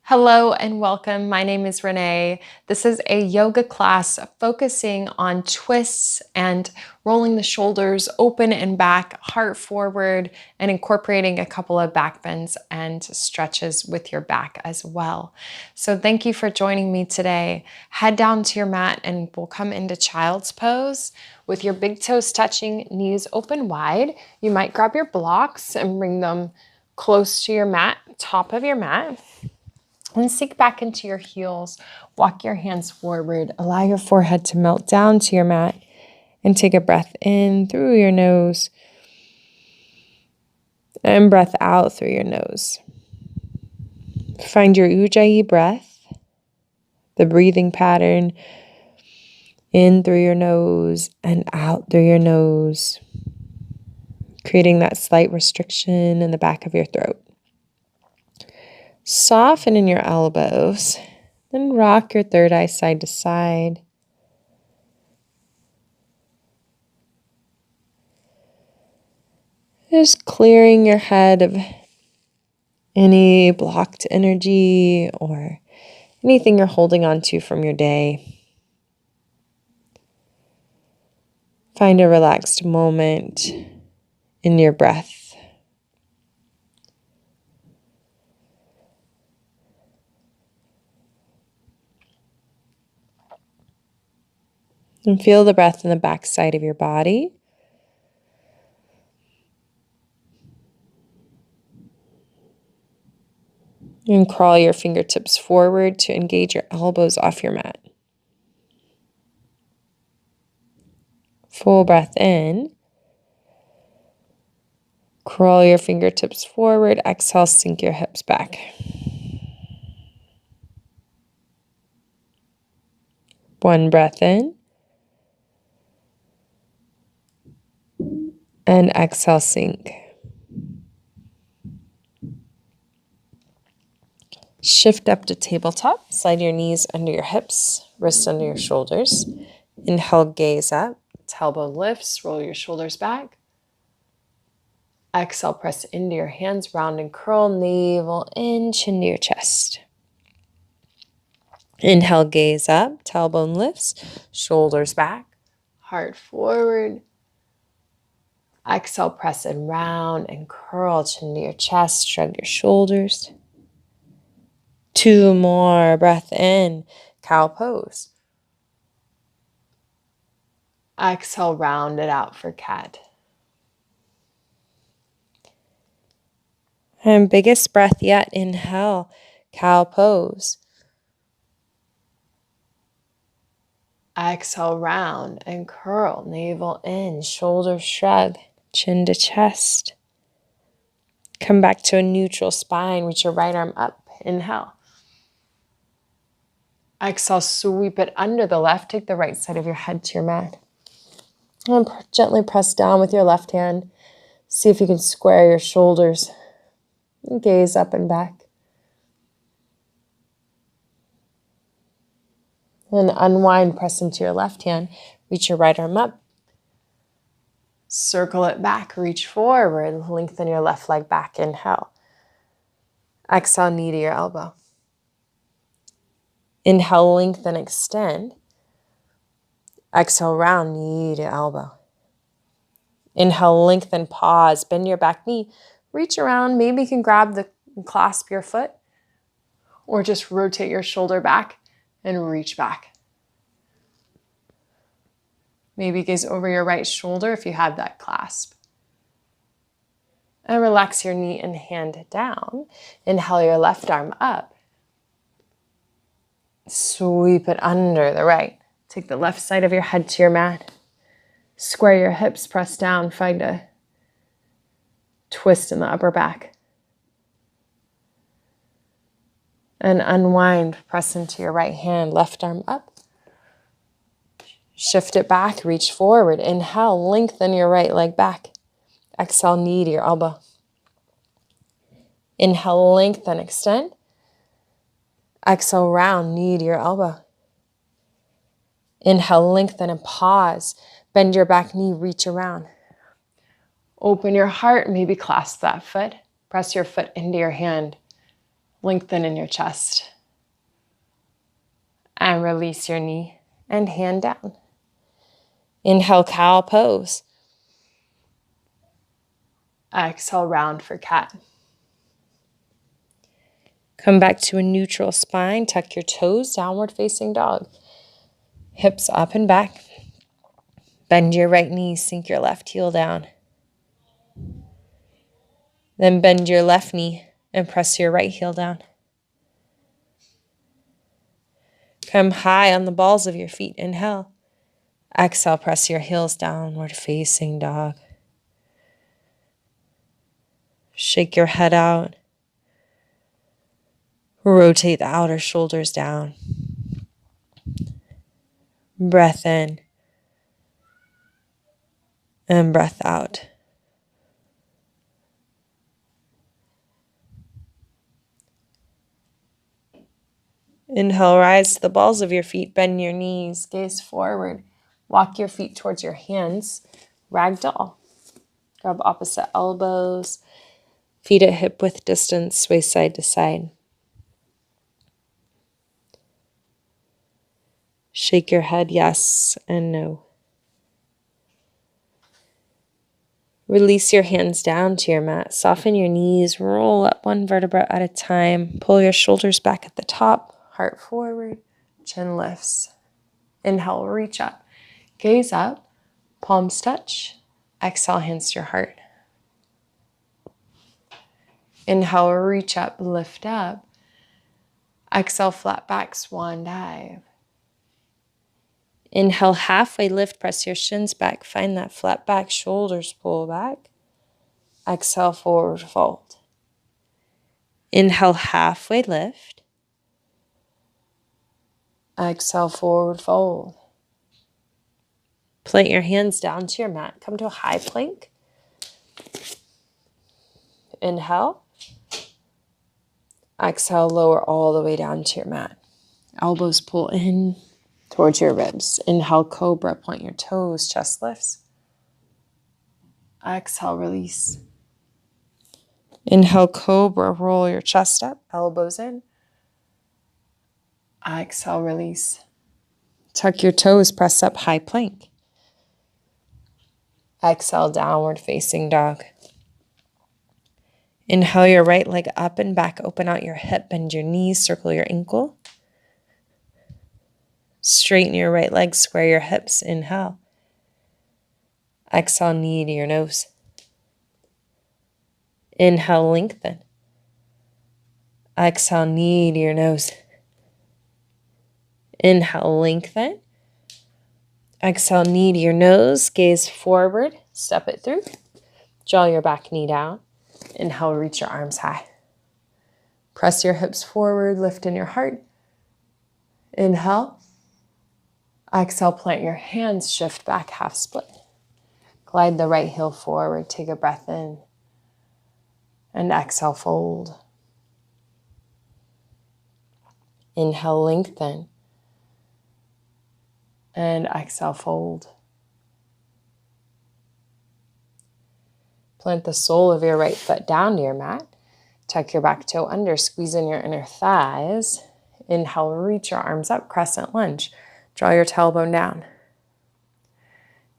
Hello and welcome. My name is Renee. This is a yoga class focusing on twists and rolling the shoulders open and back, heart forward, and incorporating a couple of back bends and stretches with your back as well. So thank you for joining me today. Head down to your mat and we'll come into child's pose with your big toes touching, knees open wide. You might grab your blocks and bring them close to your mat, top of your mat. And sink back into your heels. Walk your hands forward. Allow your forehead to melt down to your mat. And take a breath in through your nose. And breath out through your nose. Find your Ujjayi breath. The breathing pattern. In through your nose and out through your nose. Creating that slight restriction in the back of your throat. Soften in your elbows, then rock your third eye side to side. Just clearing your head of any blocked energy or anything you're holding on to from your day. Find a relaxed moment in your breath. And feel the breath in the back side of your body. And crawl your fingertips forward to engage your elbows off your mat. Full breath in. Crawl your fingertips forward. Exhale, sink your hips back. One breath in. And exhale, sink. Shift up to tabletop. Slide your knees under your hips, wrists under your shoulders. Inhale, gaze up. Tailbone lifts, roll your shoulders back. Exhale, press into your hands, round and curl, navel in, chin to your chest. Inhale, gaze up, tailbone lifts, shoulders back, heart forward. Exhale, press in, round and curl, chin to your chest, shrug your shoulders. Two more, breath in, cow pose. Exhale, round it out for cat. And biggest breath yet, inhale, cow pose. Exhale, round and curl, navel in, shoulders shrug, chin to chest. Come back to a neutral spine, reach your right arm up, inhale. Exhale, sweep it under the left, take the right side of your head to your mat. And gently press down with your left hand. See if you can square your shoulders. And gaze up and back. And unwind, press into your left hand. Reach your right arm up. Circle it back, reach forward. Lengthen your left leg back, inhale. Exhale, knee to your elbow. Inhale, lengthen, extend. Exhale, round, knee to elbow. Inhale, lengthen, pause, bend your back knee. Reach around, maybe you can clasp your foot or just rotate your shoulder back and reach back. Maybe gaze over your right shoulder if you have that clasp. And relax your knee and hand down. Inhale your left arm up. Sweep it under the right. Take the left side of your head to your mat. Square your hips, press down, find a twist in the upper back. And unwind, press into your right hand, left arm up. Shift it back, reach forward. Inhale, lengthen your right leg back. Exhale, knee to your elbow. Inhale, lengthen, extend. Exhale, round, knee to your elbow. Inhale, lengthen and pause. Bend your back knee, reach around. Open your heart, maybe clasp that foot. Press your foot into your hand. Lengthen in your chest. And release your knee and hand down. Inhale, cow pose. Exhale, round for cat. Come back to a neutral spine. Tuck your toes, downward facing dog. Hips up and back. Bend your right knee, sink your left heel down. Then bend your left knee and press your right heel down. Come high on the balls of your feet. Inhale. Exhale, press your heels downward facing dog. Shake your head out. Rotate the outer shoulders down. Breath in. And breath out. Inhale, rise to the balls of your feet. Bend your knees. Gaze forward. Walk your feet towards your hands. Ragdoll. Grab opposite elbows. Feet at hip width distance. Sway side to side. Shake your head yes and no. Release your hands down to your mat. Soften your knees. Roll up one vertebra at a time. Pull your shoulders back at the top. Heart forward. Chin lifts. Inhale, reach up. Gaze up. Palms touch. Exhale, hands to your heart. Inhale, reach up, lift up. Exhale, flat back, swan dive. Inhale, halfway lift, press your shins back. Find that flat back, shoulders pull back. Exhale, forward fold. Inhale, halfway lift. Exhale, forward fold. Plant your hands down to your mat. Come to a high plank. Inhale. Exhale, lower all the way down to your mat. Elbows pull in towards your ribs. Inhale, cobra, point your toes, chest lifts. Exhale, release. Inhale, cobra, roll your chest up, elbows in. Exhale, release. Tuck your toes, press up, high plank. Exhale, downward facing dog. Inhale your right leg up and back, open out your hip, bend your knees, circle your ankle. Straighten your right leg, square your hips, inhale. Exhale, knee to your nose. Inhale, lengthen. Exhale, knee to your nose. Inhale, lengthen. Exhale, knee to your nose, gaze forward, step it through. Draw your back knee down. Inhale, reach your arms high. Press your hips forward, lift in your heart. Inhale. Exhale, plant your hands, shift back, half split. Glide the right heel forward, take a breath in. And exhale, fold. Inhale, lengthen. And exhale, fold. Plant the sole of your right foot down to your mat. Tuck your back toe under, squeeze in your inner thighs. Inhale, reach your arms up, crescent lunge. Draw your tailbone down.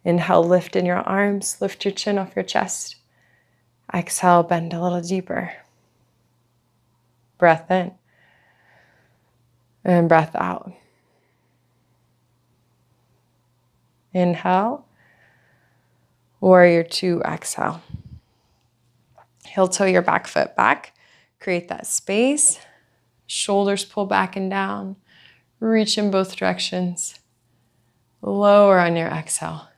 Inhale, lift in your arms, lift your chin off your chest. Exhale, bend a little deeper. Breath in. And breath out. Inhale. Warrior two, exhale. Heel toe your back foot back. Create that space. Shoulders pull back and down. Reach in both directions. Lower on your exhale.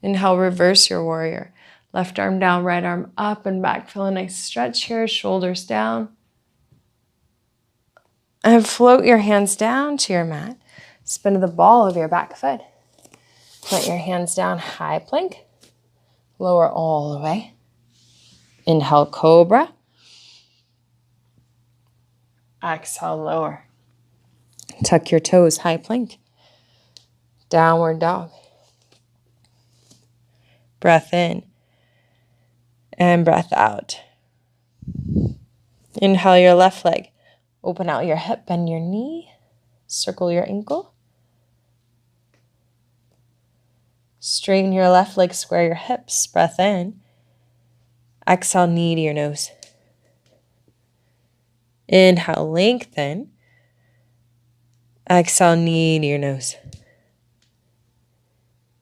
Inhale, reverse your warrior. Left arm down, right arm up and back. Feel a nice stretch here, shoulders down. And float your hands down to your mat. Spin to the ball of your back foot. Plant your hands down, high plank. Lower all the way. Inhale, cobra. Exhale, lower. Tuck your toes, high plank. Downward dog. Breath in and breath out. Inhale your left leg. Open out your hip, bend your knee. Circle your ankle. Straighten your left leg, square your hips. Breath in. Exhale, knee to your nose. Inhale, lengthen. Exhale, knee to your nose.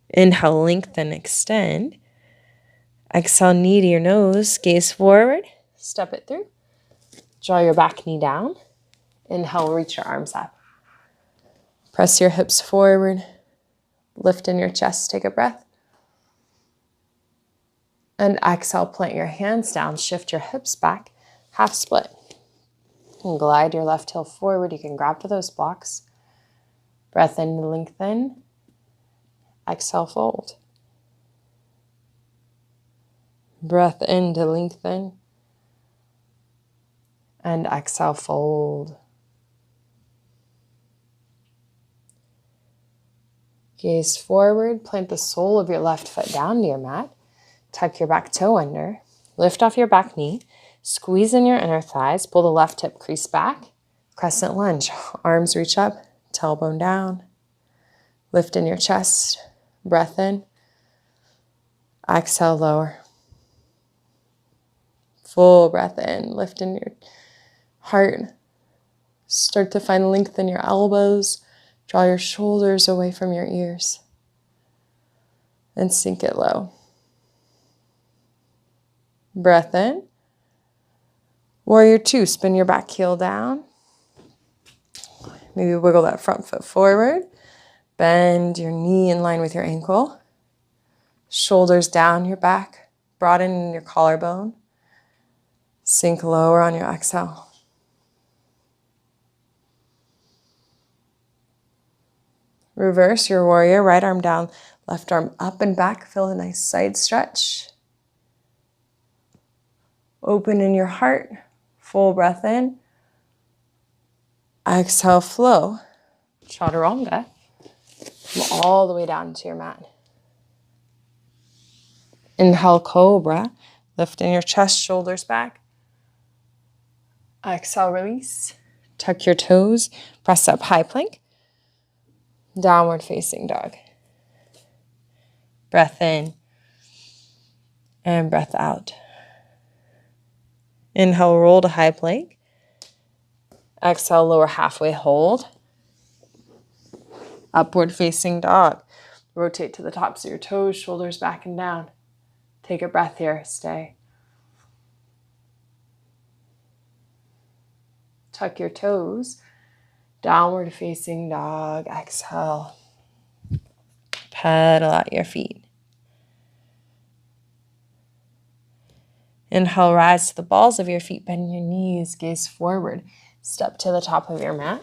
Inhale, lengthen, extend. Exhale, knee to your nose. Gaze forward. Step it through. Draw your back knee down. Inhale, reach your arms up. Press your hips forward. Lift in your chest. Take a breath. And exhale, plant your hands down. Shift your hips back. Half split. And glide your left heel forward. You can grab to those blocks. Breath in to lengthen. Exhale, fold. Breath in to lengthen. And exhale, fold. Gaze forward. Plant the sole of your left foot down to your mat. Tuck your back toe under. Lift off your back knee. Squeeze in your inner thighs. Pull the left hip crease back. Crescent lunge. Arms reach up. Tailbone down. Lift in your chest. Breath in. Exhale, lower. Full breath in. Lift in your heart. Start to find length in your elbows. Draw your shoulders away from your ears. And sink it low. Breath in. Warrior two. Spin your back heel down. Maybe wiggle that front foot forward. Bend your knee in line with your ankle. Shoulders down your back. Broaden your collarbone. Sink lower on your exhale. Reverse your warrior. Right arm down, left arm up and back. Feel a nice side stretch. Open in your heart. Full breath in. Exhale, flow. Chaturanga. Come all the way down to your mat. Inhale, cobra. Lift in your chest, shoulders back. Exhale, release. Tuck your toes. Press up, high plank. Downward facing dog. Breath in. And breath out. Inhale, roll to high plank. Exhale, lower halfway hold. Upward facing dog. Rotate to the tops of your toes, shoulders back and down. Take a breath here, stay. Tuck your toes. Downward facing dog. Exhale. Pedal out your feet. Inhale, rise to the balls of your feet. Bend your knees, gaze forward. Step to the top of your mat.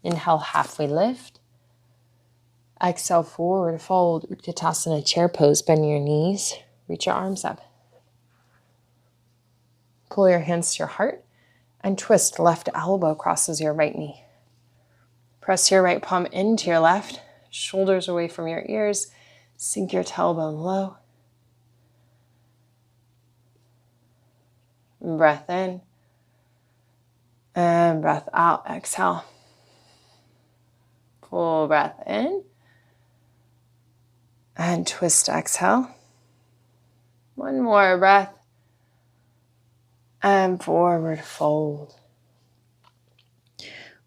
Inhale, halfway lift. Exhale, forward fold. Utkatasana, chair pose. Bend your knees. Reach your arms up. Pull your hands to your heart and twist. Left elbow crosses your right knee. Press your right palm into your left. Shoulders away from your ears. Sink your tailbone low. Breath in. And breath out. Exhale. Full breath in. And twist, exhale. One more breath. And forward fold.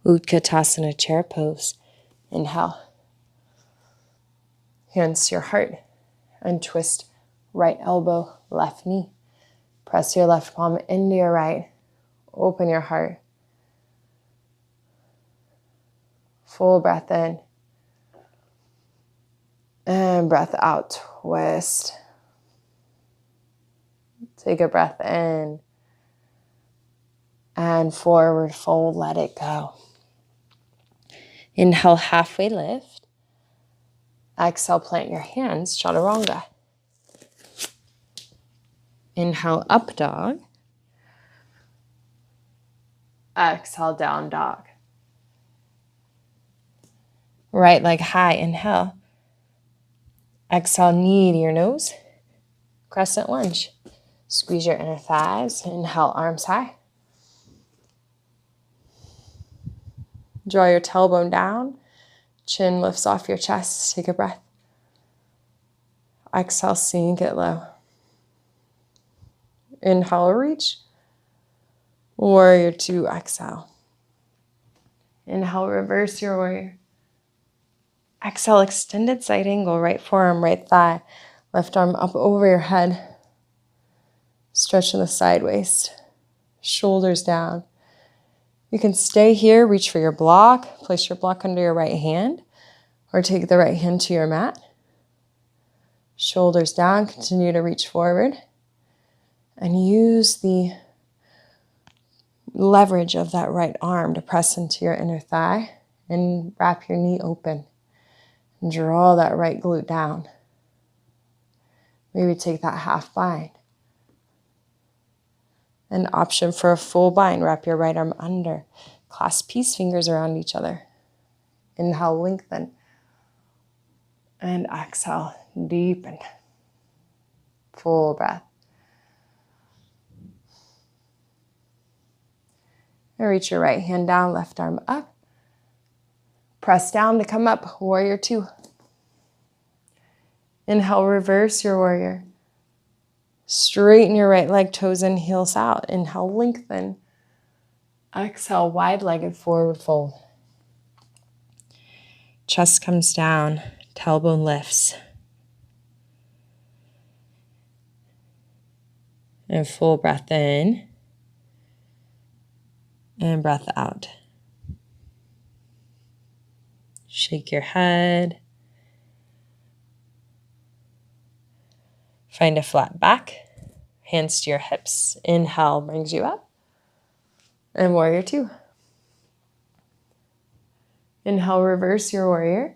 Utkatasana, chair pose. Inhale. Hands to your heart. And twist right elbow, left knee. Press your left palm into your right. Open your heart. Full breath in. And breath out. Twist. Take a breath in. And forward fold. Let it go. Inhale, halfway lift. Exhale, plant your hands. Chaturanga. Inhale, up dog. Exhale, down dog. Right leg high, inhale. Exhale, knee to your nose. Crescent lunge. Squeeze your inner thighs. Inhale, arms high. Draw your tailbone down. Chin lifts off your chest. Take a breath. Exhale, sink it low. Inhale, reach. Warrior two, exhale. Inhale, reverse your warrior. Exhale, extended side angle, right forearm, right thigh. Left arm up over your head. Stretch in the side waist. Shoulders down. You can stay here, reach for your block. Place your block under your right hand or take the right hand to your mat. Shoulders down, continue to reach forward. And use the leverage of that right arm to press into your inner thigh and wrap your knee open. And draw that right glute down. Maybe take that half bind. An option for a full bind, wrap your right arm under. Clasp peace fingers around each other. Inhale, lengthen. And exhale, deepen. Full breath. And reach your right hand down, left arm up. Press down to come up, warrior two. Inhale, reverse your warrior. Straighten your right leg, toes in, heels out. Inhale, lengthen. Exhale, wide-legged forward fold. Chest comes down, tailbone lifts. And full breath in. And breath out. Shake your head. Find a flat back. Hands to your hips. Inhale brings you up. And warrior two. Inhale, reverse your warrior.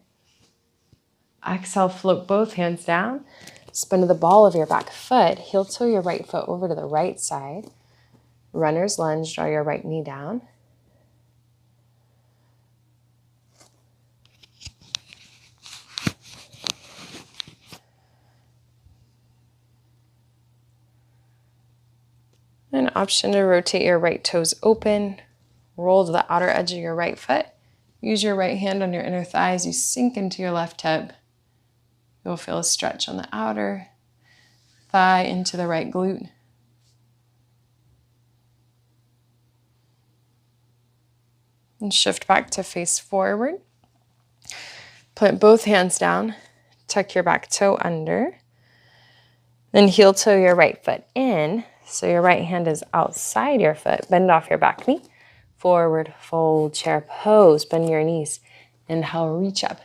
Exhale, float both hands down. Spin to the ball of your back foot. Heel toe your right foot over to the right side. Runner's lunge, draw your right knee down. An option to rotate your right toes open. Roll to the outer edge of your right foot. Use your right hand on your inner thigh as you sink into your left hip. You'll feel a stretch on the outer thigh into the right glute. And shift back to face forward. Put both hands down. Tuck your back toe under. Then heel toe your right foot in. So your right hand is outside your foot. Bend off your back knee. Forward fold, chair pose. Bend your knees. Inhale, reach up.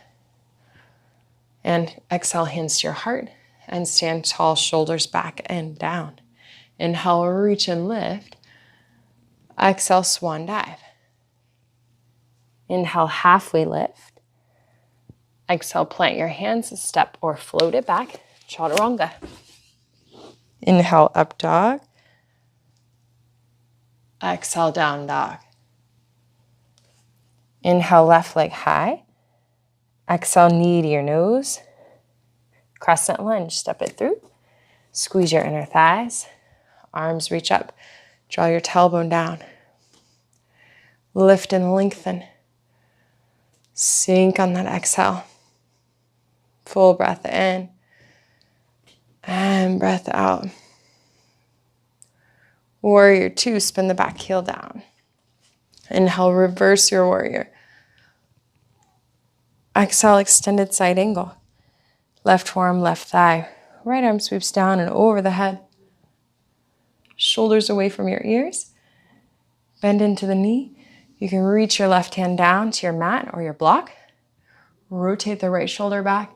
And exhale, hands to your heart. And stand tall, shoulders back and down. Inhale, reach and lift. Exhale, swan dive. Inhale, halfway lift. Exhale, plant your hands, step or float it back. Chaturanga. Inhale, up dog. Exhale, down dog. Inhale, left leg high. Exhale, knee to your nose. Crescent lunge, step it through. Squeeze your inner thighs. Arms reach up. Draw your tailbone down. Lift and lengthen. Sink on that exhale. Full breath in. And breath out. Warrior two, spin the back heel down. Inhale, reverse your warrior. Exhale, extended side angle. Left forearm, left thigh. Right arm sweeps down and over the head. Shoulders away from your ears. Bend into the knee. You can reach your left hand down to your mat or your block. Rotate the right shoulder back.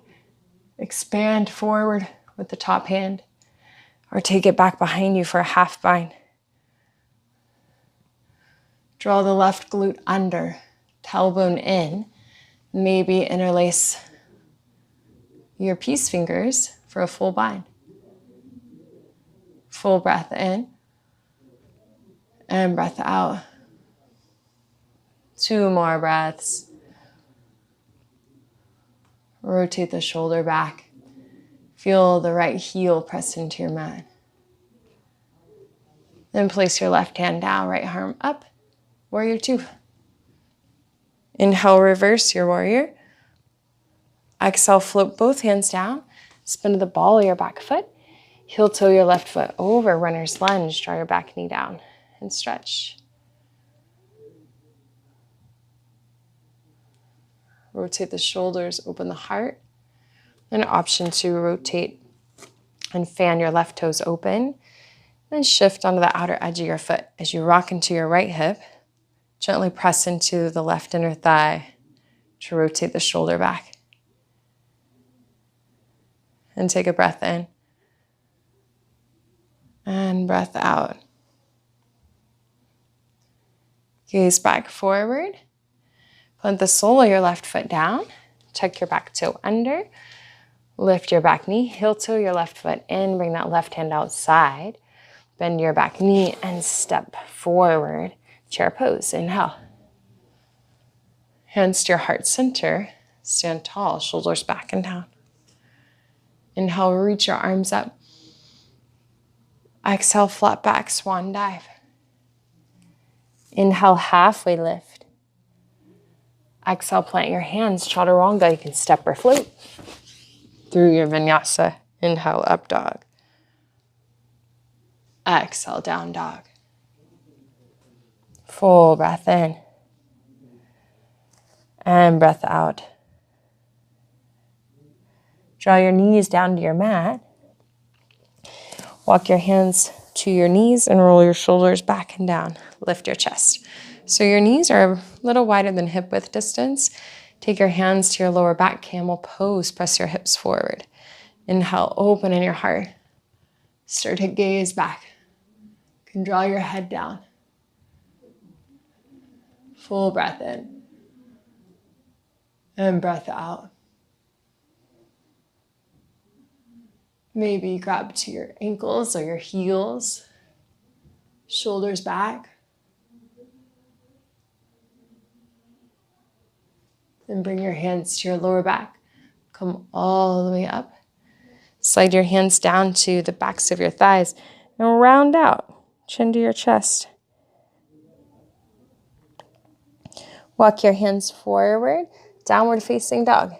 Expand forward with the top hand. Or take it back behind you for a half bind. Draw the left glute under, tailbone in. Maybe interlace your peace fingers for a full bind. Full breath in and breath out. 2 more breaths. Rotate the shoulder back. Feel the right heel press into your mat. Then place your left hand down, right arm up. Warrior two. Inhale, reverse your warrior. Exhale, float both hands down. Spin to the ball of your back foot. Heel toe your left foot over, runner's lunge. Draw your back knee down and stretch. Rotate the shoulders, open the heart. An option to rotate and fan your left toes open. Then shift onto the outer edge of your foot. As you rock into your right hip, gently press into the left inner thigh to rotate the shoulder back. And take a breath in. And breath out. Gaze back forward. Plant the sole of your left foot down. Tuck your back toe under. Lift your back knee. Heel toe your left foot in. Bring that left hand outside. Bend your back knee and step forward. Chair pose. Inhale. Hands to your heart center. Stand tall. Shoulders back and down. Inhale, reach your arms up. Exhale, flat back, swan dive. Inhale, halfway lift. Exhale, plant your hands, chaturanga. You can step or float through your vinyasa. Inhale, up dog. Exhale, down dog. Full breath in. And breath out. Draw your knees down to your mat. Walk your hands to your knees and roll your shoulders back and down. Lift your chest. So your knees are a little wider than hip width distance. Take your hands to your lower back, camel pose. Press your hips forward. Inhale, open in your heart. Start to gaze back. You can draw your head down. Full breath in. And breath out. Maybe grab to your ankles or your heels. Shoulders back. Then bring your hands to your lower back. Come all the way up. Slide your hands down to the backs of your thighs and round out. Chin to your chest. Walk your hands forward. Downward facing dog.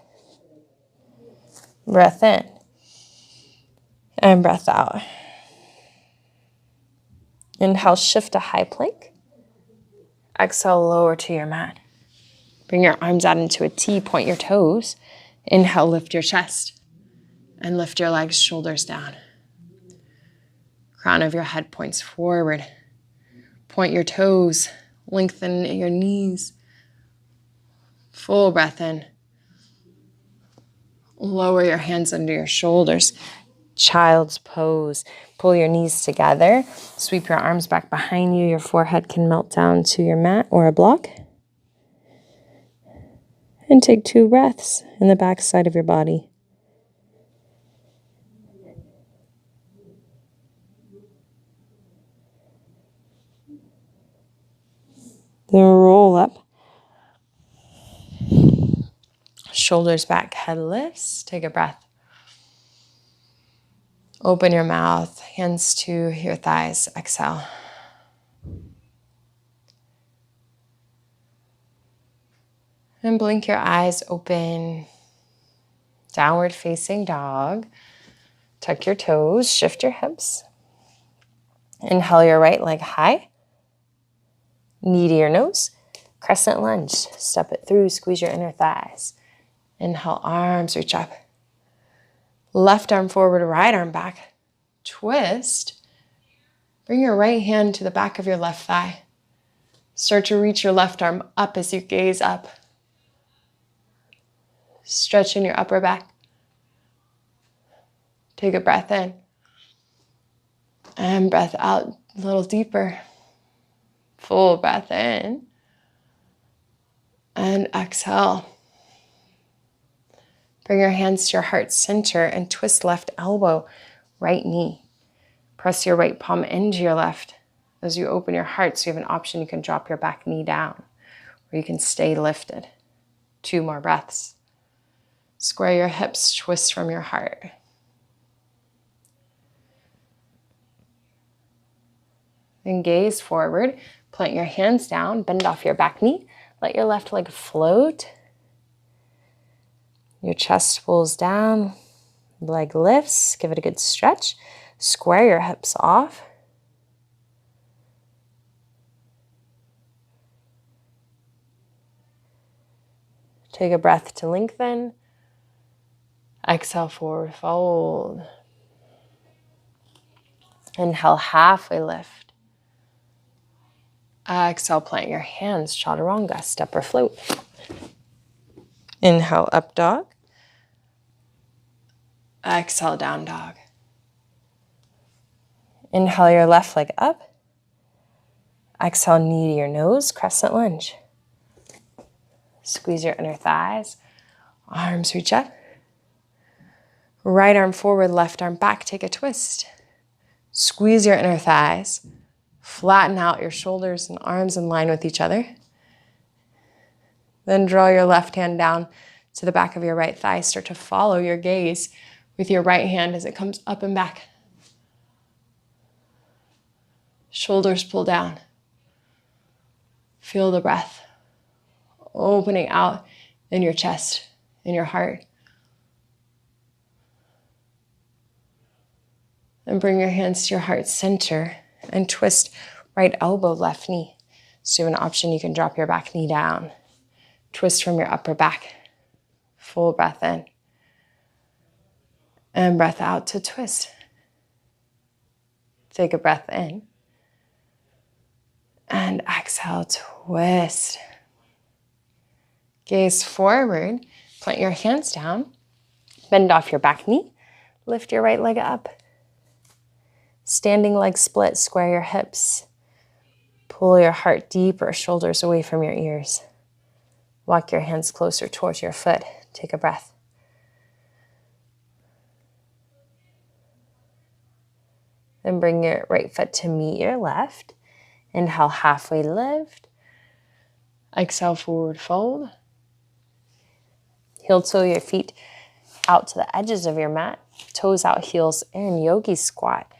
Breath in. And breath out. Inhale, shift to high plank. Exhale, lower to your mat. Bring your arms out into a T, point your toes. Inhale, lift your chest. And lift your legs, shoulders down. Crown of your head points forward. Point your toes, lengthen your knees. Full breath in. Lower your hands under your shoulders. Child's pose. Pull your knees together. Sweep your arms back behind you. Your forehead can melt down to your mat or a block. And take 2 breaths in the back side of your body. Then roll up. Shoulders back, head lifts. Take a breath. Open your mouth, hands to your thighs. Exhale. And blink your eyes open. Downward facing dog. Tuck your toes, shift your hips. Inhale your right leg high. Knee to your nose. Crescent lunge. Step it through, squeeze your inner thighs. Inhale, arms reach up. Left arm forward, right arm back. Twist. Bring your right hand to the back of your left thigh. Start to reach your left arm up as you gaze up. Stretch in your upper back. Take a breath in. And breath out a little deeper. Full breath in. And exhale. Bring your hands to your heart center and twist left elbow, right knee. Press your right palm into your left as you open your heart. So you have an option. You can drop your back knee down or you can stay lifted. 2 more breaths. Square your hips, twist from your heart. And gaze forward. Plant your hands down, bend off your back knee. Let your left leg float. Your chest pulls down, leg lifts. Give it a good stretch. Square your hips off. Take a breath to lengthen. Exhale, forward fold. Inhale, halfway lift. Exhale, plant your hands, chaturanga, step or float. Inhale, up dog. Exhale, down dog. Inhale your left leg up. Exhale, knee to your nose, crescent lunge. Squeeze your inner thighs. Arms reach up. Right arm forward, left arm back. Take a twist. Squeeze your inner thighs. Flatten out your shoulders and arms in line with each other. Then draw your left hand down to the back of your right thigh. Start to follow your gaze with your right hand as it comes up and back. Shoulders pull down. Feel the breath opening out in your chest, in your heart. And bring your hands to your heart center and twist right elbow, left knee. So you have an option, you can drop your back knee down. Twist from your upper back. Full breath in. And breath out to twist. Take a breath in. And exhale, twist. Gaze forward. Plant your hands down. Bend off your back knee. Lift your right leg up. Standing leg split, square your hips. Pull your heart deeper, shoulders away from your ears. Walk your hands closer towards your foot. Take a breath. Then bring your right foot to meet your left. Inhale, halfway lift. Exhale, forward fold. Heel toe your feet out to the edges of your mat. Toes out, heels in, yogi squat.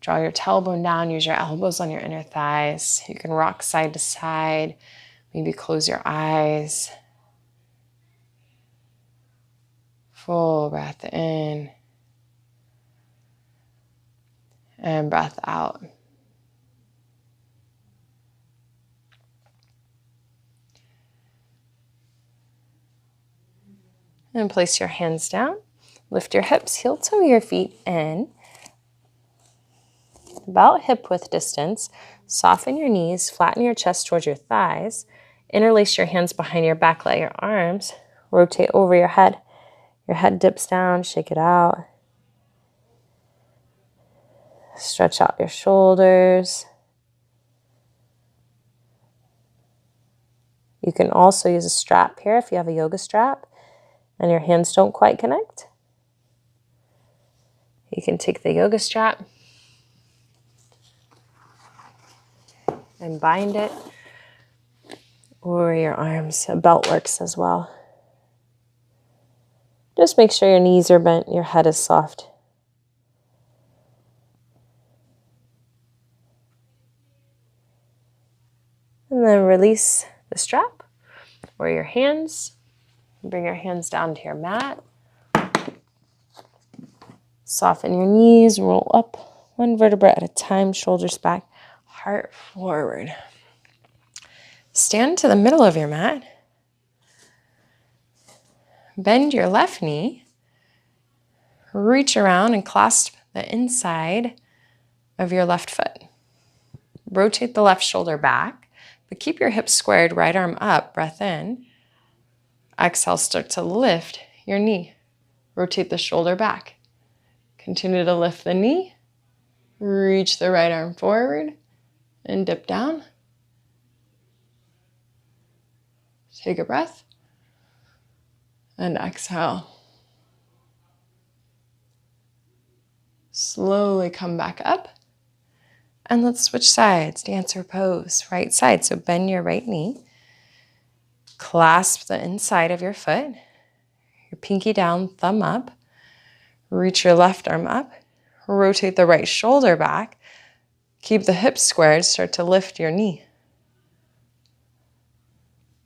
Draw your tailbone down, use your elbows on your inner thighs. You can rock side to side. Maybe close your eyes. Full breath in. And breath out. And place your hands down. Lift your hips, heel toe your feet in. About hip width distance. Soften your knees, flatten your chest towards your thighs. Interlace your hands behind your back, let your arms rotate over your head. Your head dips down, shake it out. Stretch out your shoulders. You can also use a strap here if you have a yoga strap and your hands don't quite connect. You can take the yoga strap and bind it over your arms. A belt works as well. Just make sure your knees are bent, your head is soft. And then release the strap or your hands. Bring your hands down to your mat. Soften your knees, roll up one vertebra at a time, shoulders back, heart forward. Stand to the middle of your mat. Bend your left knee. Reach around and clasp the inside of your left foot. Rotate the left shoulder back, but keep your hips squared, right arm up, breath in. Exhale, start to lift your knee. Rotate the shoulder back. Continue to lift the knee. Reach the right arm forward and dip down. Take a breath. And exhale. Slowly come back up. And let's switch sides, dancer pose, right side. So bend your right knee. Clasp the inside of your foot. Your pinky down, thumb up. Reach your left arm up. Rotate the right shoulder back. Keep the hips squared, start to lift your knee.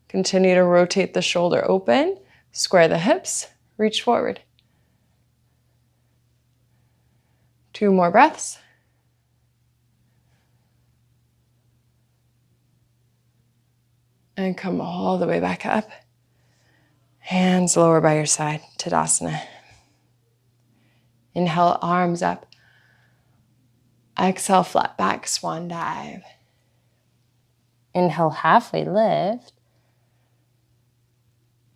Continue to rotate the shoulder open, square the hips, reach forward. 2 more breaths. And come all the way back up. Hands lower by your side, Tadasana. Inhale, arms up. Exhale, flat back, swan dive. Inhale, halfway lift.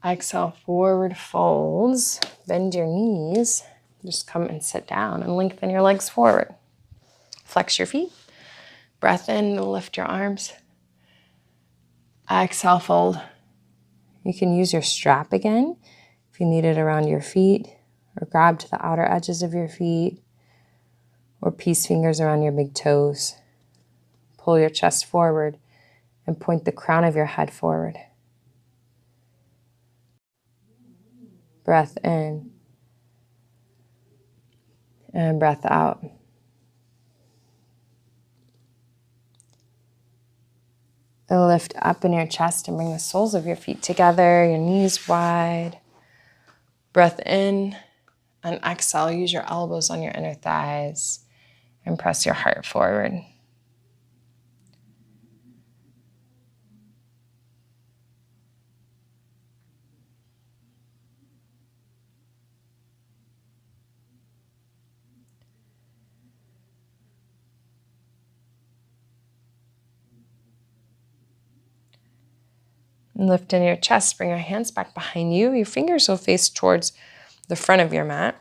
Exhale, forward folds. Bend your knees. Just come and sit down and lengthen your legs forward. Flex your feet. Breath in, lift your arms. Exhale, fold. You can use your strap again if you need it around your feet, or grab to the outer edges of your feet, or peace fingers around your big toes. Pull your chest forward and point the crown of your head forward. Breath in and breath out. And lift up in your chest and bring the soles of your feet together, your knees wide. Breath in and exhale. Use your elbows on your inner thighs and press your heart forward. And lift in your chest, bring your hands back behind you. Your fingers will face towards the front of your mat.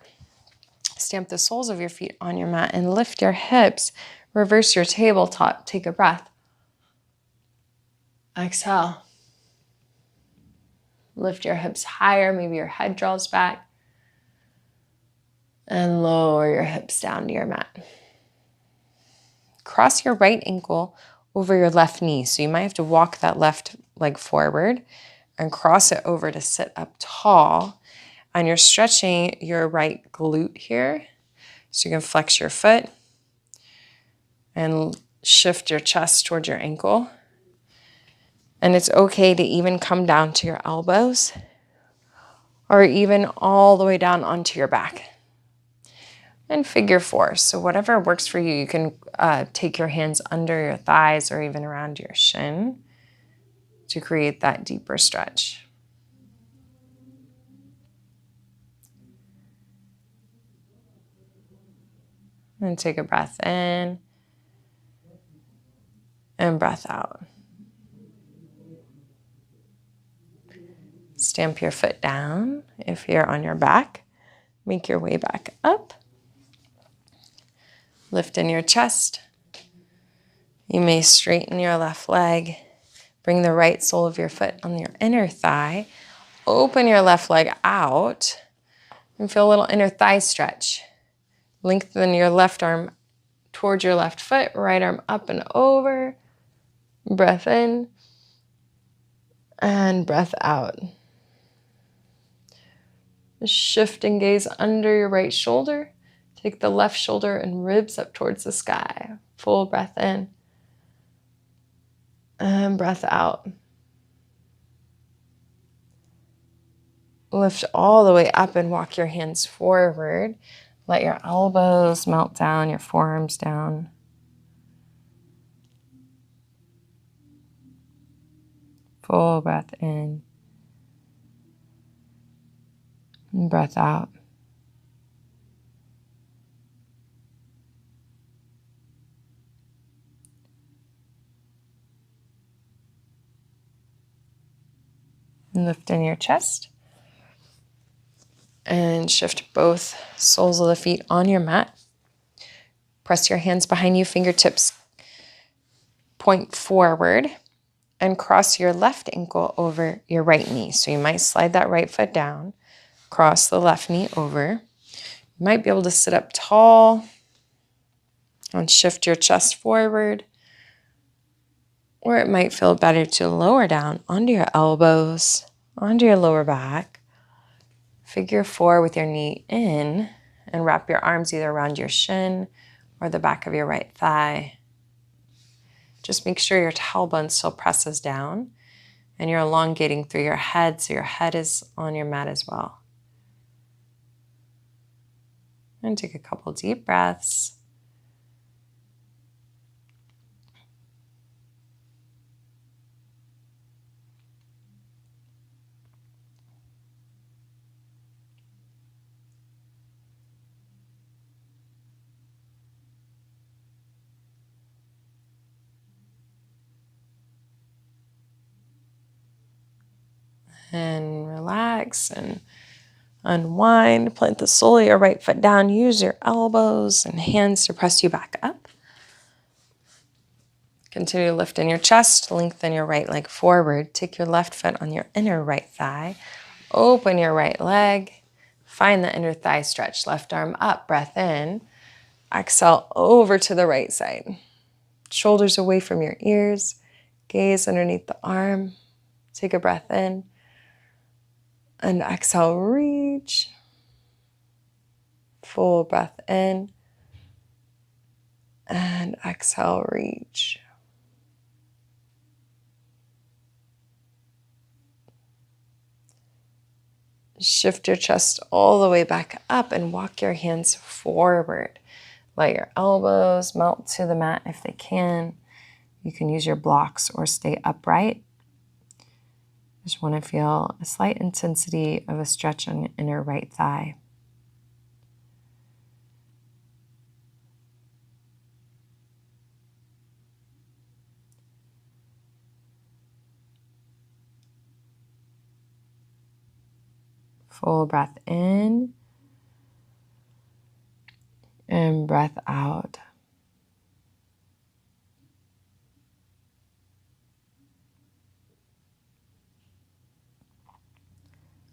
Stamp the soles of your feet on your mat and lift your hips. Reverse your tabletop. Take a breath. Exhale. Lift your hips higher. Maybe your head draws back. And lower your hips down to your mat. Cross your right ankle over your left knee. So you might have to walk that left leg forward and cross it over to sit up tall. And you're stretching your right glute here. So you can flex your foot and shift your chest towards your ankle. And it's okay to even come down to your elbows or even all the way down onto your back. And figure 4. So whatever works for you, you can take your hands under your thighs or even around your shin to create that deeper stretch. And take a breath in and breath out. Stamp your foot down if you're on your back. Make your way back up. Lift in your chest. You may straighten your left leg. Bring the right sole of your foot on your inner thigh. Open your left leg out and feel a little inner thigh stretch. Lengthen your left arm towards your left foot, right arm up and over. Breath in and breath out. Shift and gaze under your right shoulder. Take the left shoulder and ribs up towards the sky. Full breath in and breath out. Lift all the way up and walk your hands forward. Let your elbows melt down, your forearms down. Full breath in and breath out. And lift in your chest. And shift both soles of the feet on your mat. Press your hands behind you, fingertips point forward, and cross your left ankle over your right knee. So you might slide that right foot down, cross the left knee over. You might be able to sit up tall and shift your chest forward. Or it might feel better to lower down onto your elbows, onto your lower back. Figure 4 with your knee in and wrap your arms either around your shin or the back of your right thigh. Just make sure your tailbone still presses down and you're elongating through your head so your head is on your mat as well. And take a couple deep breaths. And relax and unwind. Plant the sole of your right foot down. Use your elbows and hands to press you back up. Continue to lift in your chest. Lengthen your right leg forward. Take your left foot on your inner right thigh. Open your right leg. Find the inner thigh stretch. Left arm up. Breath in. Exhale over to the right side. Shoulders away from your ears. Gaze underneath the arm. Take a breath in. And exhale, reach. Full breath in. And exhale, reach. Shift your chest all the way back up and walk your hands forward. Let your elbows melt to the mat if they can. You can use your blocks or stay upright. Just want to feel a slight intensity of a stretch on your inner right thigh. Full breath in and breath out.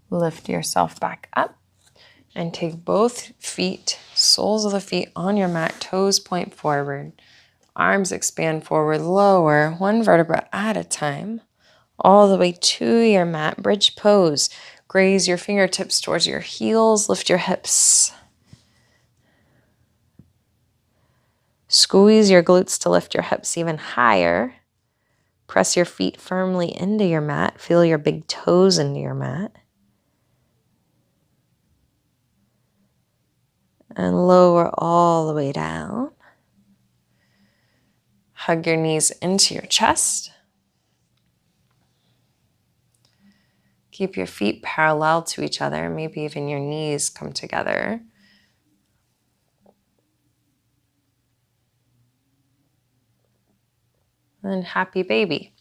Lift yourself back up and take both feet, soles of the feet on your mat, toes point forward. Arms expand forward, lower, one vertebra at a time, all the way to your mat. Bridge pose. Graze your fingertips towards your heels. Lift your hips. Squeeze your glutes to lift your hips even higher. Press your feet firmly into your mat. Feel your big toes into your mat. And lower all the way down. Hug your knees into your chest. Keep your feet parallel to each other. Maybe even your knees come together. And happy baby.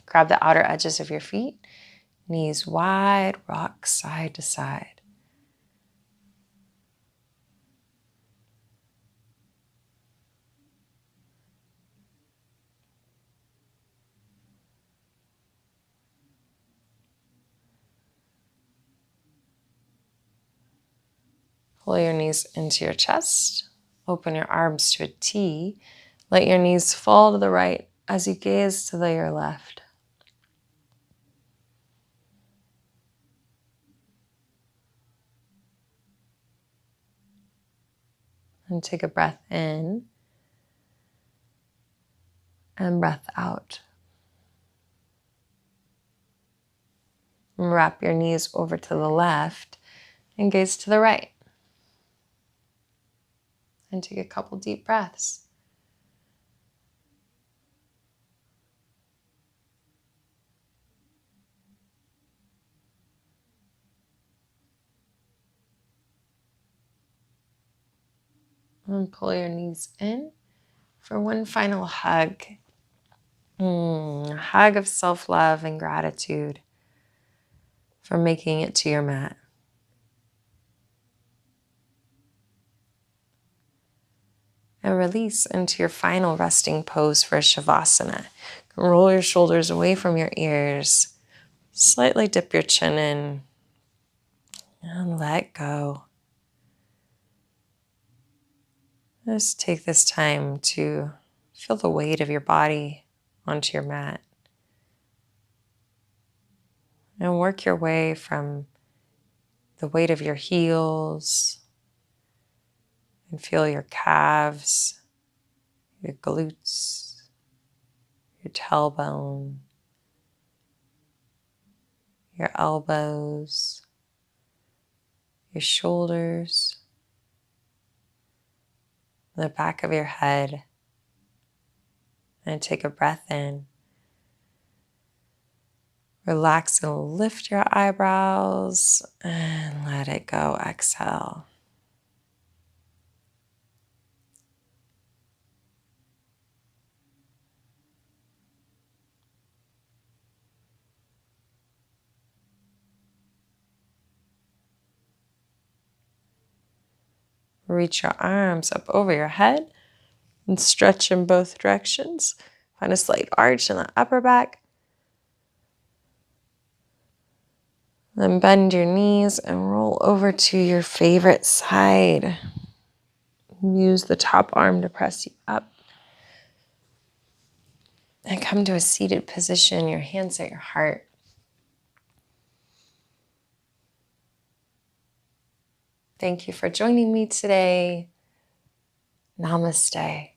Grab the outer edges of your feet. Knees wide, rock side to side. Pull your knees into your chest. Open your arms to a T. Let your knees fall to the right as you gaze to your left. And take a breath in and breath out. And wrap your knees over to the left and gaze to the right. And take a couple deep breaths. And pull your knees in for one final hug. A hug of self-love and gratitude for making it to your mat. And release into your final resting pose for Shavasana. Roll your shoulders away from your ears. Slightly dip your chin in and let go. Just take this time to feel the weight of your body onto your mat. And work your way from the weight of your heels and feel your calves, your glutes, your tailbone, your elbows, your shoulders, the back of your head. And take a breath in. Relax and lift your eyebrows and let it go. Exhale. Reach your arms up over your head and stretch in both directions. Find a slight arch in the upper back. Then bend your knees and roll over to your favorite side. Use the top arm to press you up. And come to a seated position, your hands at your heart. Thank you for joining me today. Namaste.